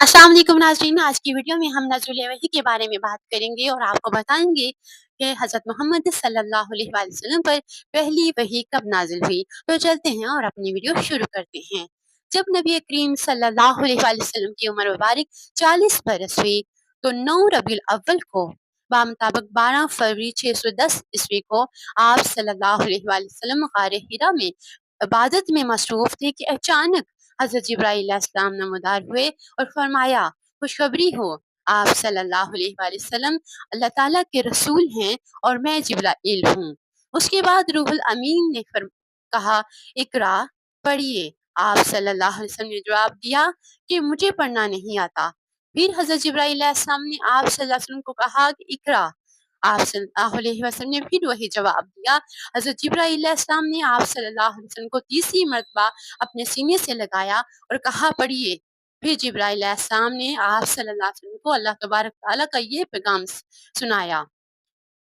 अस्सलाम वालेकुम नाज़रीन, आज की वीडियो में हम नज़ुल वही के बारे में बात करेंगे और आपको बताएंगे कि हज़रत मोहम्मद सल्लल्लाहु अलैहि वसल्लम पर पहली वही कब नाजिल हुई। तो चलते हैं और अपनी वीडियो शुरू करते हैं। जब नबी करीम सल्लल्लाहु अलैहि वसल्लम की उम्र मुबारक 40 बरस हुई तो 9 रबीउल अव्वल को बामुताबिक 12 फरवरी 610 ईस्वी को आप सल्लल्लाहु अलैहि वसल्लम गारे हिरा में इबादत में मसरूफ थे कि अचानक हज़रत जिब्राईल अलैहिस्सलाम नमूदार हुए और फरमाया, खुशखबरी हो, आप सल्लल्लाहु अलैहि वसल्लम अल्लाह ताला के रसूल हैं और मैं जिब्राईल हूँ। उसके बाद रूहुल अमीन ने कहा, इकरा, पढ़िए। आप सल्लल्लाहु अलैहि वसल्लम ने जवाब दिया कि मुझे पढ़ना नहीं आता। फिर हज़रत जिब्राईल अलैहिस्सलाम ने आप सल्लल्लाहु अलैहि वसल्लम को कहा कि इकरा। आप सल्लल्लाहु अलैहि वसल्लम ने फिर वही जवाब दिया। हज़रत जिब्राईल अलैहिस्सलाम ने आप सल्लल्लाहु अलैहि वसल्लम को तीसरी मर्तबा अपने सीने से लगाया और कहा, पढ़िए। फिर जिब्राईल अलैहिस्सलाम ने आप सल्लल्लाहु अलैहि वसल्लम को अल्लाह तबारक ताला का ये पैगाम सुनाया।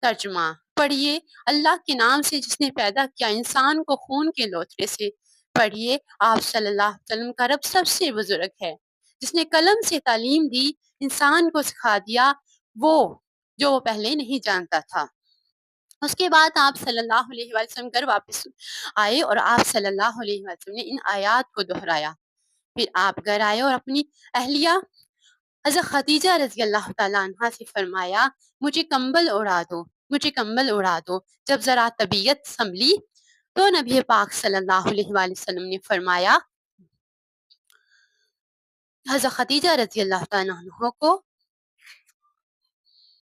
तर्जुमा, पढ़िए, अल्लाह के नाम से जिसने पैदा किया इंसान को खून के लोथड़े से। पढ़िए, आप सल्लल्लाहु अलैहि वसल्लम का रब सबसे बुजुर्ग है, जिसने कलम से तालीम दी, इंसान को सिखा दिया वो जो वो पहले नहीं जानता था। उसके बाद आप सल्लल्लाहु अलैहि वसल्लम घर वापस आए और आप सल्लल्लाहु अलैहि वसल्लम ने इन आयात को दोहराया। फिर आप घर आए और अपनी अहलिया हज़रत खदीजा रज़ी अल्लाह ताला अन्हा से फरमाया, मुझे कंबल उड़ा दो, मुझे कंबल उड़ा दो। जब ज़रा तबीयत संभली तो नबी पाक सल्लल्लाहु अलैहि वसल्लम ने फरमाया, हज़रत खदीजा रज़ी अल्लाह ताला अन्हा को